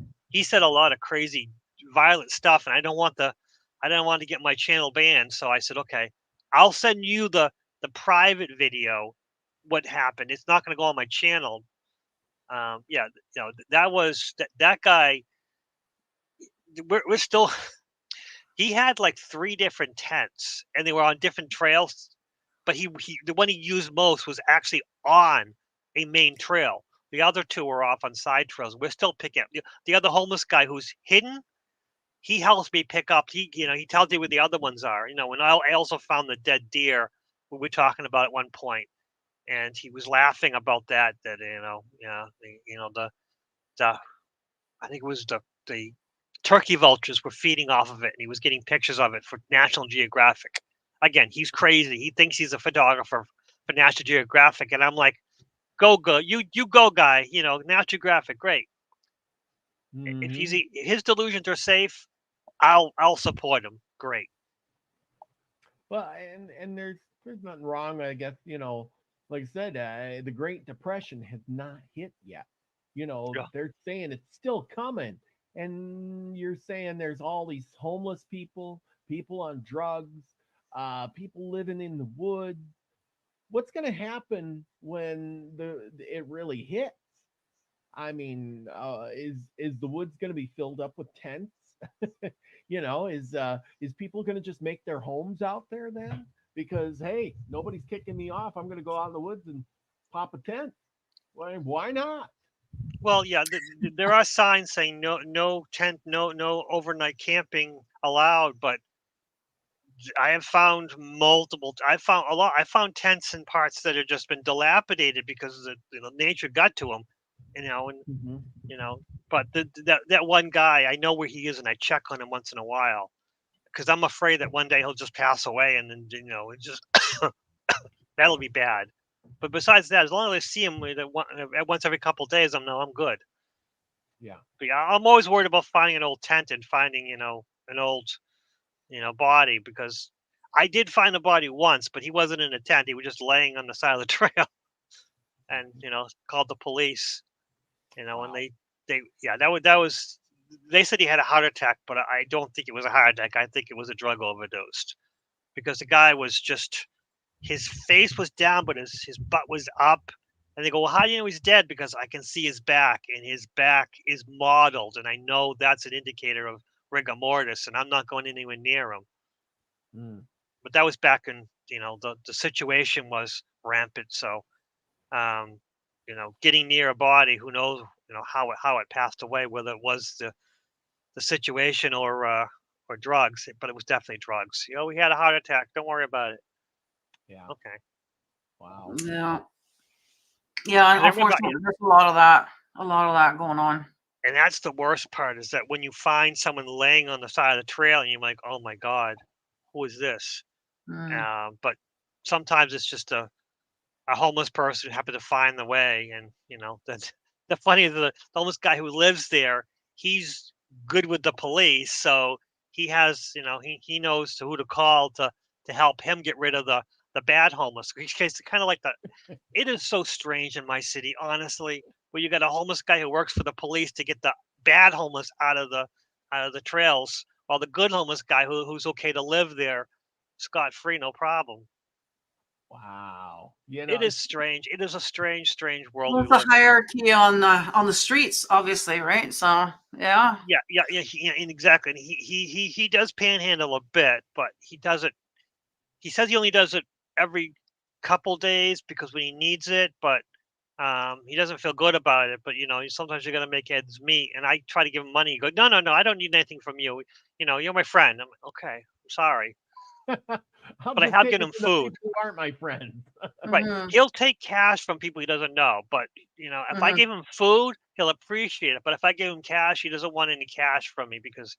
Speaker 3: said a lot of crazy, violent stuff, and I don't want to get my channel banned. So I said, okay, I'll send you the private video what happened. It's not going to go on my channel. Yeah, that was that guy. We're still. He had like 3 different tents, and they were on different trails. But he the one he used most was actually on a main trail. The other 2 were off on side trails. We're still picking up the other homeless guy who's hidden. He helps me pick up. He tells you where the other ones are. And I also found the dead deer we were talking about at one point, and he was laughing about that. That the I think it was the turkey vultures were feeding off of it, and he was getting pictures of it for National Geographic. Again, he's crazy. He thinks he's a photographer for National Geographic, and I'm like, go, you go, guy. National Geographic, great. If his delusions are safe, I'll support him. Great.
Speaker 1: well, and there's nothing wrong. I guess like I said, the Great Depression has not hit yet.
Speaker 3: Yeah.
Speaker 1: They're saying it's still coming, and you're saying there's all these homeless people on drugs, people living in the woods. What's going to happen when it really hits? I mean, is the woods going to be filled up with tents? Is people going to just make their homes out there then? Because hey, nobody's kicking me off. I'm going to go out in the woods and pop a tent. Why not?
Speaker 3: Well, yeah, there are signs saying no tent, no overnight camping allowed, but I have found multiple. I found a lot. I found tents in parts that have just been dilapidated because nature got to them, and
Speaker 1: Mm-hmm.
Speaker 3: you know. But that one guy, I know where he is, and I check on him once in a while because I'm afraid that one day he'll just pass away, and then it just that'll be bad. But besides that, as long as I see him once every couple of days, I'm good.
Speaker 1: Yeah.
Speaker 3: But yeah, I'm always worried about finding an old tent and finding an old body, because I did find the body once, but he wasn't in a tent. He was just laying on the side of the trail, and called the police. And
Speaker 1: Wow.
Speaker 3: that was they said he had a heart attack, but I don't think it was a heart attack. I think it was a drug overdose, because the guy was just, his face was down, but his butt was up. And they go, well, how do you know he's dead? Because I can see his back, and his back is mottled, and I know that's an indicator of rigor mortis, and I'm not going anywhere near him.
Speaker 1: Mm.
Speaker 3: But that was back in, the situation was rampant. So, getting near a body, who knows, how it passed away, whether it was the situation or drugs, but it was definitely drugs. We had a heart attack. Don't worry about it.
Speaker 1: Yeah.
Speaker 3: Okay.
Speaker 1: Wow.
Speaker 2: Yeah. Yeah,
Speaker 3: And
Speaker 2: unfortunately, there's a lot of that going on.
Speaker 3: And that's the worst part, is that when you find someone laying on the side of the trail, and you're like, oh my God, who is this?
Speaker 2: Mm.
Speaker 3: But sometimes it's just a homeless person who happened to find the way. And, that's the funny is, the homeless guy who lives there, he's good with the police. So he has, he knows who to call to help him get rid of the bad homeless. It's kind of like it is so strange in my city, honestly, where you got a homeless guy who works for the police to get the bad homeless out of the trails, while the good homeless guy who's okay to live there scot free, no problem.
Speaker 1: Wow.
Speaker 3: It is strange. It is a strange, strange world
Speaker 2: Well,
Speaker 3: we
Speaker 2: it's a
Speaker 3: live in.
Speaker 2: hierarchy on the streets, obviously, right? So yeah.
Speaker 3: Yeah, and exactly. And he does panhandle a bit, but he does it. He says he only does it every couple days because when he needs it, but he doesn't feel good about it. But sometimes you're gonna make ends meet. And I try to give him money. He goes, no, no, no, I don't need anything from you. You're my friend. I'm like, okay, I'm sorry,
Speaker 1: I'll
Speaker 3: but I
Speaker 1: just
Speaker 3: have
Speaker 1: take
Speaker 3: given
Speaker 1: it
Speaker 3: him
Speaker 1: to the
Speaker 3: food.
Speaker 1: people who aren't my friends.
Speaker 3: Right.
Speaker 2: Mm-hmm.
Speaker 3: He'll take cash from people he doesn't know, but if I
Speaker 2: Mm-hmm.
Speaker 3: gave him food, he'll appreciate it. But if I give him cash, he doesn't want any cash from me, because,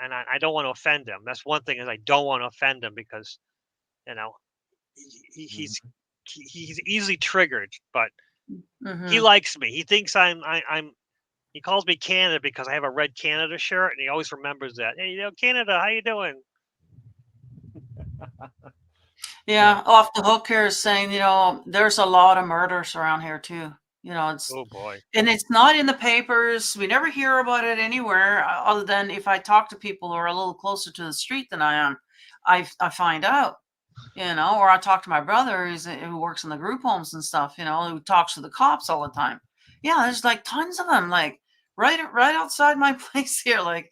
Speaker 3: and I don't want to offend him. That's one thing, is I don't want to offend him, because you know he, he's
Speaker 1: Mhm.
Speaker 3: he's easily triggered. But he
Speaker 2: Mm-hmm.
Speaker 3: likes me. He thinks I'm. He calls me Canada because I have a red Canada shirt, and he always remembers that. Hey, Canada, how you doing?
Speaker 2: Yeah, off the hook here is saying, there's a lot of murders around here too.
Speaker 3: Oh boy.
Speaker 2: And it's not in the papers. We never hear about it anywhere, other than if I talk to people who are a little closer to the street than I am, I find out, or I talk to my brother who works in the group homes and stuff, who talks to the cops all the time. Yeah, there's like tons of them, like right outside my place here, like,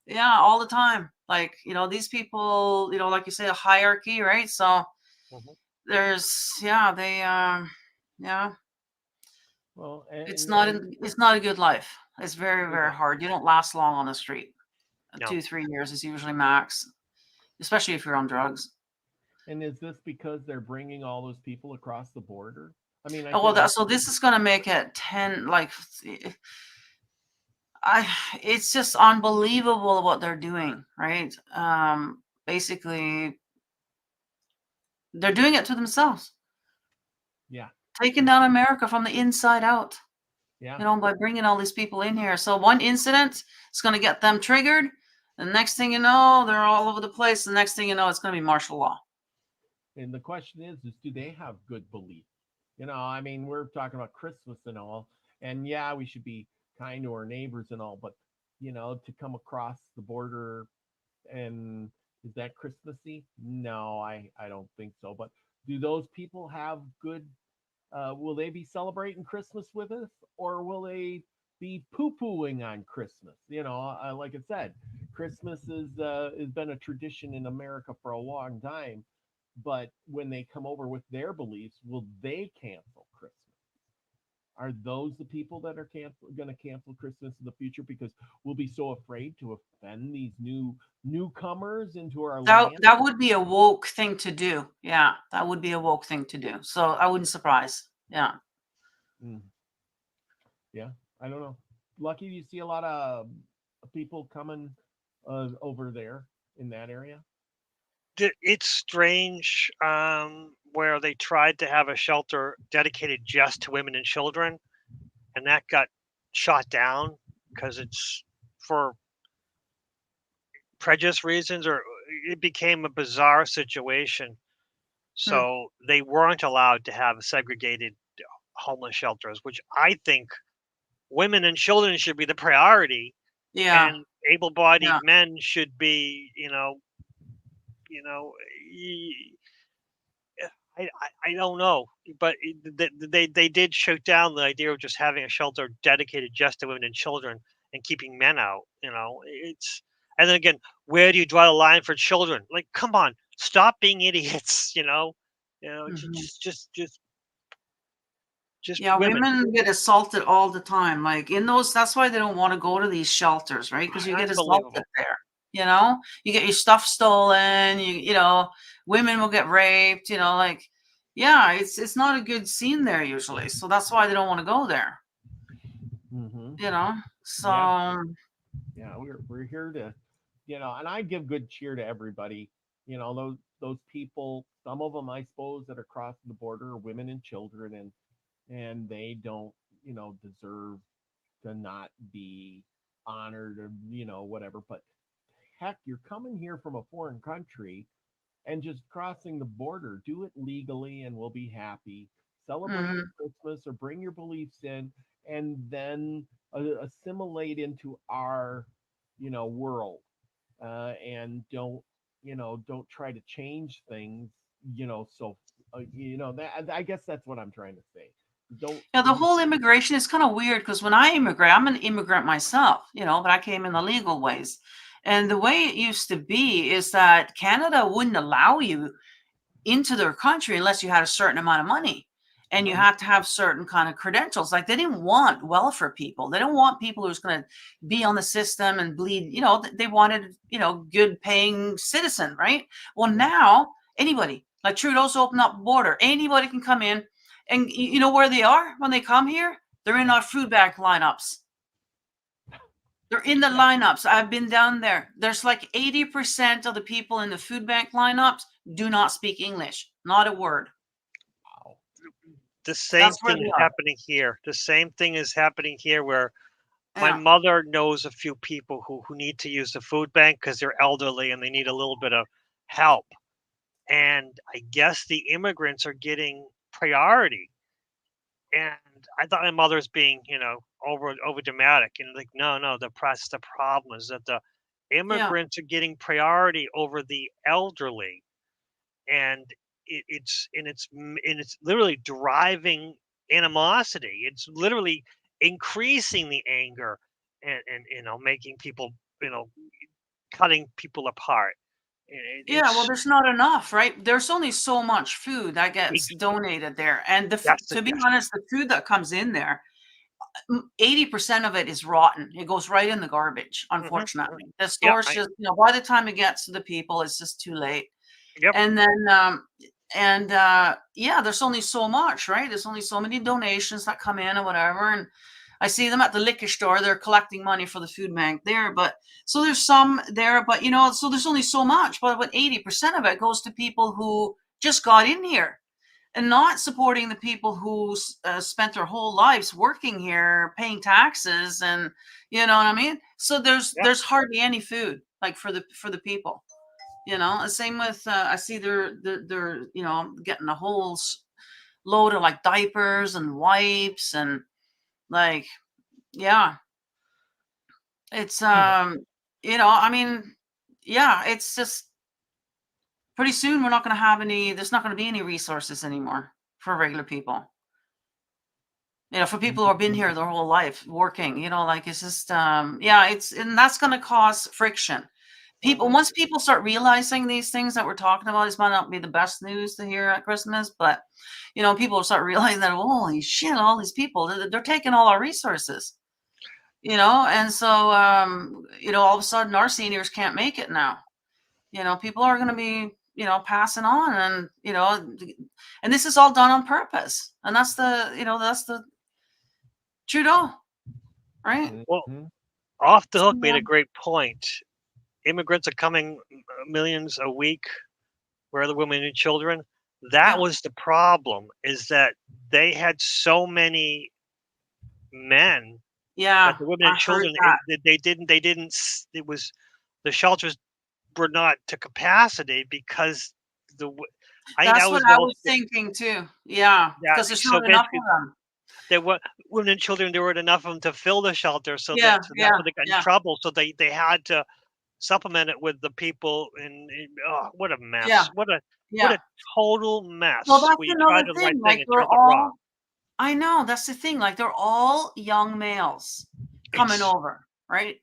Speaker 2: yeah, all the time. Like, these people, like you say, a hierarchy, right? So
Speaker 3: Mhm.
Speaker 2: there's, yeah, yeah,
Speaker 1: Well,
Speaker 2: it's not a good life. It's very, very
Speaker 1: yeah.
Speaker 2: hard. You don't last long on the street.
Speaker 3: No.
Speaker 2: 2-3 years is usually max, especially if you're on drugs.
Speaker 1: And is this because they're bringing all those people across the border? I mean, I
Speaker 2: Oh,
Speaker 1: can
Speaker 2: well, so this is going to make it 10, like, it's just unbelievable what they're doing, right? Basically, they're doing it to themselves,
Speaker 1: yeah,
Speaker 2: taking down America from the inside out,
Speaker 1: yeah.
Speaker 2: by bringing all these people in here. So one incident is going to get them triggered. The next thing you know, they're all over the place. The next thing you know, it's going to be martial law.
Speaker 1: And the question is do they have good belief? I mean, we're talking about Christmas and all, and yeah, we should be kind to our neighbors and all, but to come across the border, and is that Christmassy? No, I don't think so. But do those people have good? Will they be celebrating Christmas with us, or will they be poo pooing on Christmas? Like I said, Christmas has been a tradition in America for a long time. But when they come over with their beliefs, will they cancel Christmas? Are those the people that are going to cancel Christmas in the future because we'll be so afraid to offend these newcomers into our land?
Speaker 2: That would be a woke thing to do. Yeah, that would be a woke thing to do. So I wouldn't surprise. Yeah.
Speaker 1: Mm, yeah, I don't know. Lucky, you see a lot of people coming over there in that area.
Speaker 3: It's strange, where they tried to have a shelter dedicated just to women and children, and that got shot down because it's for prejudice reasons, or it became a bizarre situation.
Speaker 2: Hmm.
Speaker 3: So they weren't allowed to have segregated homeless shelters, which I think women and children should be the priority,
Speaker 2: Yeah.
Speaker 3: and able-bodied
Speaker 2: Yeah.
Speaker 3: men should be, you know, I don't know, but they did shoot down the idea of just having a shelter dedicated just to women and children and keeping men out. It's and then again, where do you draw the line for children? Like, come on, stop being idiots.
Speaker 2: Hmm.
Speaker 3: Just
Speaker 2: Yeah,
Speaker 3: women.
Speaker 2: women get assaulted all the time. Like in those, that's why they don't want to go to these shelters, right? Because you get assaulted
Speaker 3: Unbelievable.
Speaker 2: there. You get your stuff stolen. Women will get raped. Like, yeah, it's not a good scene there usually. So that's why they don't want to go there.
Speaker 1: Mm-hmm. Yeah,
Speaker 2: So
Speaker 1: yeah. We're here to, and I give good cheer to everybody. Those people. Some of them, I suppose, that are crossing the border are women and children, and they don't, deserve to not be honored or whatever. But heck, you're coming here from a foreign country and just crossing the border. Do it legally, and we'll be happy. Celebrate your
Speaker 2: mhm.
Speaker 1: Christmas or bring your beliefs in, and then assimilate into our, world. And don't try to change things. So that I guess that's what I'm trying to say. Don't.
Speaker 2: Yeah, the whole immigration is kind of weird because when I immigrate, I'm an immigrant myself, but I came in the legal ways. And the way it used to be is that Canada wouldn't allow you into their country unless you had a certain amount of money and you had to have certain kind of credentials. Like they didn't want welfare people. They don't want people who's going to be on the system and bleed. They wanted, good paying citizen, right? Well, now anybody, like Trudeau's opened up the border, anybody can come in, and you know where they are when they come here? They're in our food bank lineups. They're in the lineups. I've been down there. There's like 80% of the people in the food bank lineups do not speak English. Not a word.
Speaker 1: Wow.
Speaker 3: The same
Speaker 2: That's where
Speaker 3: thing
Speaker 2: they
Speaker 3: is
Speaker 2: are.
Speaker 3: happening here. The same thing is happening here where my
Speaker 2: Yeah.
Speaker 3: mother knows a few people who need to use the food bank because they're elderly and they need a little bit of help. And I guess the immigrants are getting priority. And I thought my mother's being, over dramatic. And like, no, the problem is that the
Speaker 2: Yeah.
Speaker 3: immigrants are getting priority over the elderly. And it's literally driving animosity. It's literally increasing the anger and making people, you know cutting people apart.
Speaker 2: Yeah, well,
Speaker 3: It's
Speaker 2: there's not enough, right? There's only so much food that gets
Speaker 3: ex-
Speaker 2: donated there. And
Speaker 3: that's it.
Speaker 2: to be
Speaker 3: Yes.
Speaker 2: honest, the food that comes in there, 80% of it is rotten. It goes right in the garbage,
Speaker 3: Hmm.
Speaker 2: unfortunately. The
Speaker 3: Yeah.
Speaker 2: stores just, by the time it gets to the people, it's just too late.
Speaker 3: Yep.
Speaker 2: And then, yeah, there's only so much, right? There's only so many donations that come in or whatever. And I see them at the liquor store. They're collecting money for the food bank there. But so there's some there, but so there's only so much. But about 80% of it goes to people who just got in here and not supporting the people who spent their whole lives working here, paying taxes, and you know what I mean. So
Speaker 3: Yep.
Speaker 2: there's hardly any food like for the people. Same with I see they're getting a whole load of like diapers and wipes and like yeah, it's I mean yeah, it's just pretty soon we're not going to have any. There's not going to be any resources anymore for regular people. For people who have been here their whole life working, like it's just, yeah, and that's going to cause friction.
Speaker 3: Hmm.
Speaker 2: Once people start realizing these things that we're talking about, this might not be the best news to hear at Christmas, but, people will start realizing that, holy shit, all these people, they're taking all our resources, and so, all of a sudden our seniors can't make it now. People are going to be, passing on and this is all done on purpose. And that's the Trudeau, right?
Speaker 3: Well,
Speaker 1: Mhm.
Speaker 3: Off the Hook made
Speaker 2: Yeah.
Speaker 3: a great point. Immigrants are coming millions a week, where the women and children. That
Speaker 2: Yeah.
Speaker 3: was the problem, is that they had so many men that
Speaker 2: Yeah.
Speaker 3: the women and
Speaker 2: I heard
Speaker 3: children,
Speaker 2: that.
Speaker 3: they didn't, it was, the shelters were not to capacity because the w- I think
Speaker 2: That's
Speaker 3: that
Speaker 2: what
Speaker 3: was the
Speaker 2: I
Speaker 3: whole
Speaker 2: was thinking too. Yeah,
Speaker 3: that
Speaker 2: because there's
Speaker 3: so
Speaker 2: not enough
Speaker 3: basically
Speaker 2: of them.
Speaker 3: there were women and children, there weren't enough of them to fill the shelter,
Speaker 2: Yeah,
Speaker 3: so
Speaker 2: yeah,
Speaker 3: that's when they got in
Speaker 2: yeah,
Speaker 3: trouble. So they had to supplement it with the people oh, what a
Speaker 2: yeah,
Speaker 3: mess. What
Speaker 2: yeah.
Speaker 3: a total
Speaker 2: Well,
Speaker 3: mess
Speaker 2: that's
Speaker 3: where you try
Speaker 2: another
Speaker 3: the right
Speaker 2: thing.
Speaker 3: thing
Speaker 2: Like
Speaker 3: and
Speaker 2: they're
Speaker 3: turns out wrong.
Speaker 2: all, I know that's the thing. Like they're all young males coming
Speaker 3: Ex-
Speaker 2: over, right?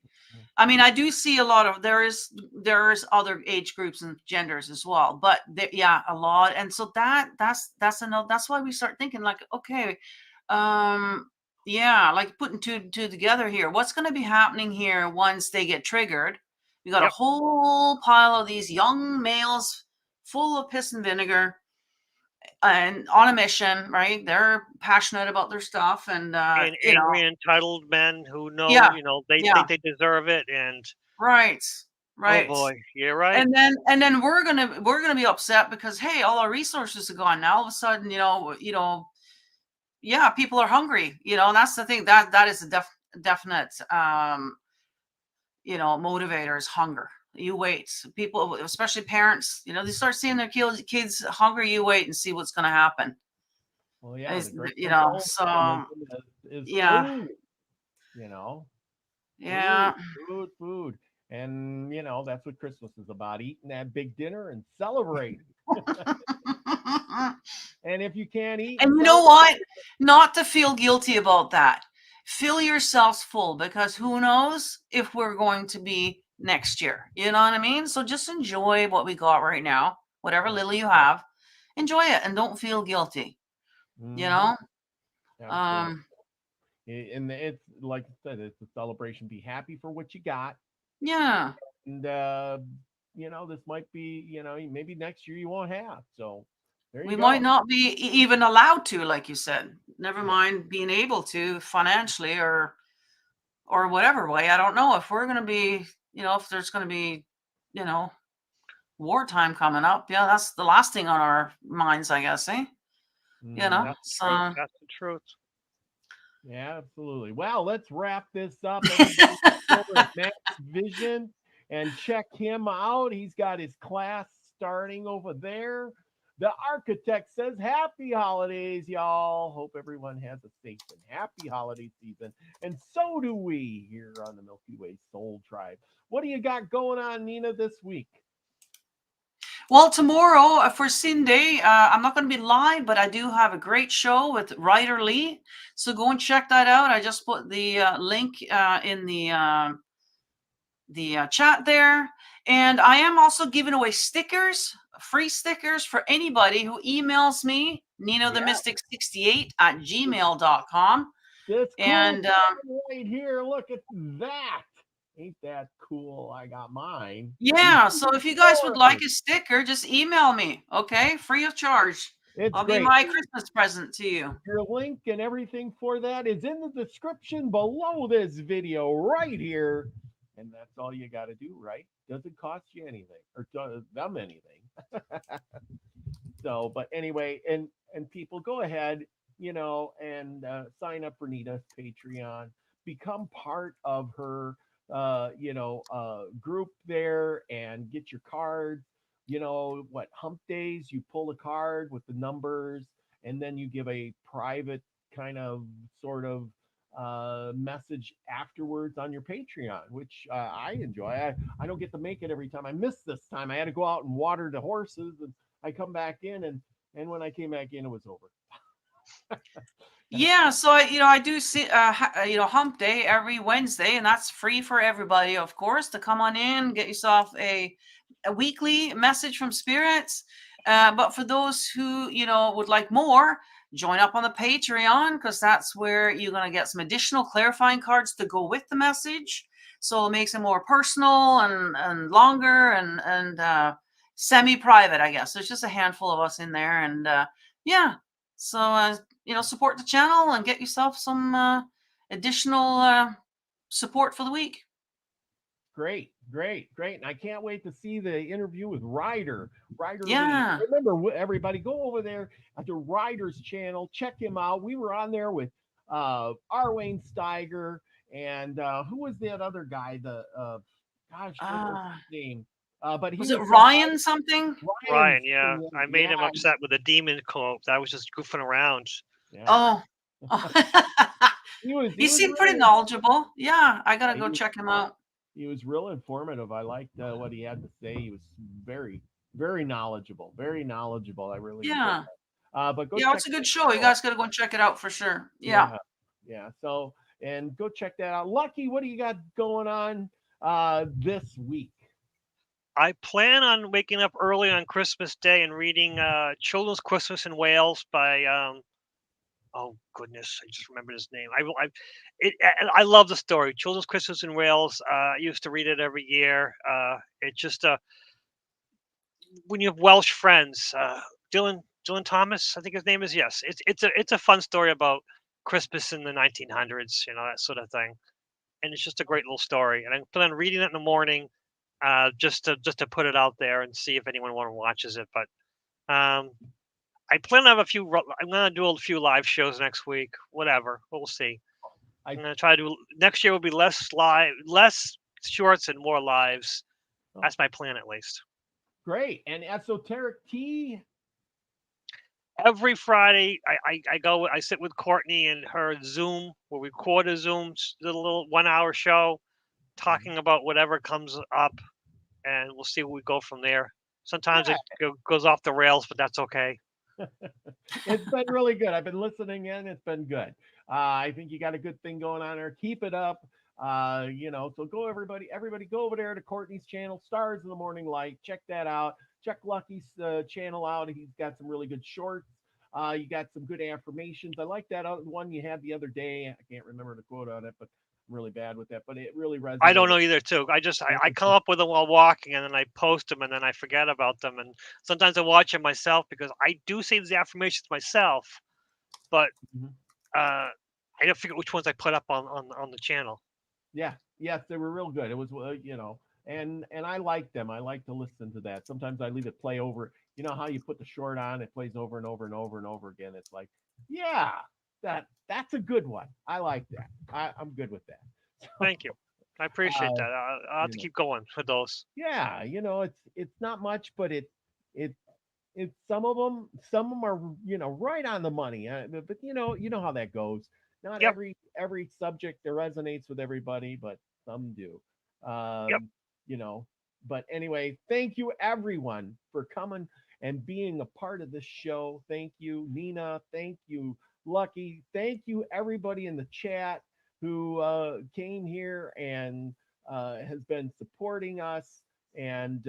Speaker 2: I mean, I do see a lot of there is other age groups and genders as well, but yeah, a lot. And so that's another. That's why we start thinking like, okay, um, yeah, like putting two together here. What's going to be happening here once they get triggered? We got a
Speaker 3: Yep.
Speaker 2: whole pile of these young males full of piss and vinegar and on a mission, right? They're passionate about their stuff, and
Speaker 3: And angry, entitled men who know,
Speaker 2: yeah,
Speaker 3: they
Speaker 2: yeah,
Speaker 3: think they deserve it. And
Speaker 2: right,
Speaker 3: oh
Speaker 2: right.
Speaker 3: boy, you're right.
Speaker 2: And then we're gonna be upset because hey, all our resources are gone now. All of a sudden, yeah, people are hungry. And that's the thing that is a definite motivator is hunger. You wait, people, especially parents, they start seeing their kids hungry. You wait and see what's going to happen.
Speaker 1: Well, yeah, the great
Speaker 2: So
Speaker 1: mechanism is
Speaker 2: yeah,
Speaker 1: food, you know, food,
Speaker 2: yeah.
Speaker 1: food. And, that's what Christmas is about, eating that big dinner and celebrating. And if you can't eat
Speaker 2: And
Speaker 1: and
Speaker 2: you know
Speaker 1: celebrate,
Speaker 2: what? Not to feel guilty about that. Fill yourselves full because who knows if we're going to be next year. You know what I mean? So just enjoy what we got right now, whatever
Speaker 1: right.
Speaker 2: little you have. Enjoy it and don't feel guilty. You
Speaker 1: Hmm.
Speaker 2: know?
Speaker 1: Absolutely.
Speaker 2: Um,
Speaker 1: And it's like I said, it's a celebration. Be happy for what you got.
Speaker 2: yeah.
Speaker 1: And, this might be, maybe next year you won't have. So there you
Speaker 2: We might
Speaker 1: go.
Speaker 2: not be even allowed to, like you said. Never
Speaker 1: Yeah.
Speaker 2: mind being able to financially or whatever way. I don't know if we're gonna be, if there's gonna be, you know, wartime coming up. Yeah, that's the last thing on our minds, I guess, eh?
Speaker 1: Hmm.
Speaker 3: That's the truth.
Speaker 2: So
Speaker 3: That's the truth.
Speaker 1: Yeah, absolutely. Well, let's wrap this up. Everybody go over to Matt's Vision and check him out. He's got his class starting over there. The architect says, Happy holidays, y'all. Hope everyone has a safe and happy holiday season. And so do we here on the Milky Way Soul Tribe. What do you got going on, Nina, this week?
Speaker 2: well, tomorrow for Sin Day, I'm not going to be live, but I do have a great show with Ryder Lee. So go and check that out. I just put the link in the chat there. And I am also giving away stickers, free stickers for anybody who emails me, Nino the
Speaker 1: Yeah,
Speaker 2: Mystic 68 at gmail.com.
Speaker 1: this cool
Speaker 2: And
Speaker 1: right here. Look at that. Ain't that cool? I got mine.
Speaker 2: yeah, so if you guys would like
Speaker 1: Yours.
Speaker 2: a sticker, just email me, okay? Free of charge.
Speaker 1: It's
Speaker 2: I'll be
Speaker 1: great.
Speaker 2: my Christmas present to you.
Speaker 1: Your link and everything for that is in the description below this video right here. And that's all you got to do, right? Doesn't cost you anything or them anything. So, but anyway, and people go ahead, and sign up for Nita's Patreon, become part of her, group there, and get your cards. What hump days? You pull a card with the numbers, and then you give a private kind of sort of message afterwards on your Patreon, which I enjoy. I don't get to make it every time. I missed this time. I had to go out and water the horses, and I come back in, and when I came back in, it was over.
Speaker 2: Yeah, so I do see hump day every Wednesday, and that's free for everybody, of course, to come on in, get yourself a weekly message from spirits. But for those who would like more, join up on the Patreon because that's where you're gonna get some additional clarifying cards to go with the message. So it makes it more personal and longer and semi-private, I guess. There's just a handful of us in there, and yeah. So support the channel and get yourself some additional support for the week.
Speaker 1: Great, great, great. And I can't wait to see the interview with Ryder Lee.
Speaker 2: Yeah.
Speaker 1: Remember, everybody, go over there at the Ryder's channel, check him out. We were on there with R. Wayne Steiger and who was that other guy? The gosh, what was
Speaker 2: Uh,
Speaker 1: his name? But he
Speaker 2: Was it
Speaker 1: was
Speaker 2: Ryan something?
Speaker 1: Ryan
Speaker 3: Ryan, yeah,
Speaker 1: something,
Speaker 3: I made him
Speaker 1: yeah,
Speaker 3: upset with the demon cloak. I was just goofing around.
Speaker 1: yeah.
Speaker 2: Oh.
Speaker 1: He
Speaker 2: He
Speaker 1: was
Speaker 2: seemed pretty
Speaker 1: really
Speaker 2: knowledgeable. Yeah, I gotta
Speaker 1: yeah,
Speaker 2: go check him out.
Speaker 1: he was real informative. I liked what he had to say. He was very very knowledgeable, very knowledgeable. I really enjoyed
Speaker 2: Yeah.
Speaker 1: that. But go
Speaker 2: Yeah,
Speaker 1: check
Speaker 2: it's a good
Speaker 1: that
Speaker 2: show. You
Speaker 1: show out.
Speaker 2: guys gotta go and check it out for sure. Yeah.
Speaker 1: Yeah, yeah. So and go check that out. Lucky, what do you got going on this week?
Speaker 3: I plan on waking up early on Christmas Day and reading Children's Christmas in Wales by oh goodness, I just remembered his name. And I love the story. Children's Christmas in Wales. I used to read it every year. It's just when you have Welsh friends, Dylan Thomas, I think his name is. Yes, it's a fun story about Christmas in the 1900s, that sort of thing, and it's just a great little story. And I plan on reading it in the morning, just to put it out there and see if anyone watches it. But I plan to have a few. I'm gonna do a few live shows next week. Whatever, we'll see.
Speaker 1: I
Speaker 3: I'm gonna try to do next year will be less shorts and more lives.
Speaker 1: oh,
Speaker 3: That's my plan at least.
Speaker 1: great. And esoteric tea.
Speaker 3: Every Friday, I sit with Courtney and her Zoom. We'll record a Zoom, a little 1 hour show,
Speaker 1: Mhm.
Speaker 3: talking about whatever comes up, and we'll see where we go from there. Sometimes
Speaker 1: Yeah,
Speaker 3: it goes off the rails, but that's okay.
Speaker 1: it's been really good. I've been listening in. It's been good. I think you got a good thing going on there. Keep it up. So go everybody go over there to Courtney's channel, Stars in the Morning Light. Check that out. Check Lucky's channel out. He's got some really good shorts. You got some good affirmations. I like that one you had the other day. I can't remember the quote on it, but I'm really bad with that. But it really
Speaker 3: I don't
Speaker 1: resonated.
Speaker 3: know either, too. I come up with them while walking, and then I post them, and then I forget about them. And sometimes I watch them myself because I do say these affirmations myself, but
Speaker 1: Mhm.
Speaker 3: uh, I don't forget which ones I put up on the channel.
Speaker 1: Yeah, yes, they were real good. It was, and I like them. I like to listen to that. Sometimes I leave it play over. You know how you put the short on, it plays over and over and over and over again. It's like, yeah, that's a good one. I like that. I'm good with that.
Speaker 3: Thank you. I appreciate
Speaker 1: Uh,
Speaker 3: that. I'll have
Speaker 1: you
Speaker 3: to
Speaker 1: know,
Speaker 3: keep going with those.
Speaker 1: yeah, it's not much, but it it's some of them are right on the money. But you know how that goes. Not
Speaker 3: Yep.
Speaker 1: every subject that resonates with everybody, but some do.
Speaker 3: Yep.
Speaker 1: Um, you know. But anyway, thank you everyone for coming and being a part of this show. Thank you, Nina. Thank you, Lucky. Thank you everybody in the chat who came here and has been supporting us and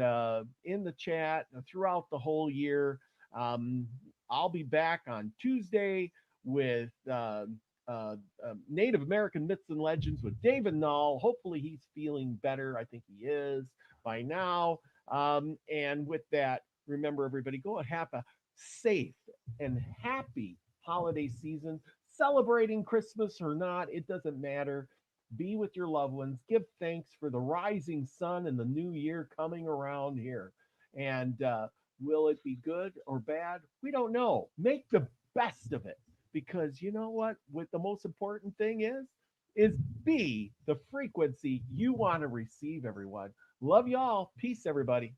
Speaker 1: in the chat throughout the whole year. Um, I'll be back on Tuesday with Native American Myths and Legends with David Null. Hopefully, he's feeling better. I think he is by now. And with that, remember, everybody, go and have a safe and happy holiday season. Celebrating Christmas or not, it doesn't matter. Be with your loved ones. Give thanks for the rising sun and the new year coming around here. And will it be good or bad? We don't know. Make the best of it because you know what the most important thing is be the frequency you want to receive, everyone. Love y'all. Peace, everybody.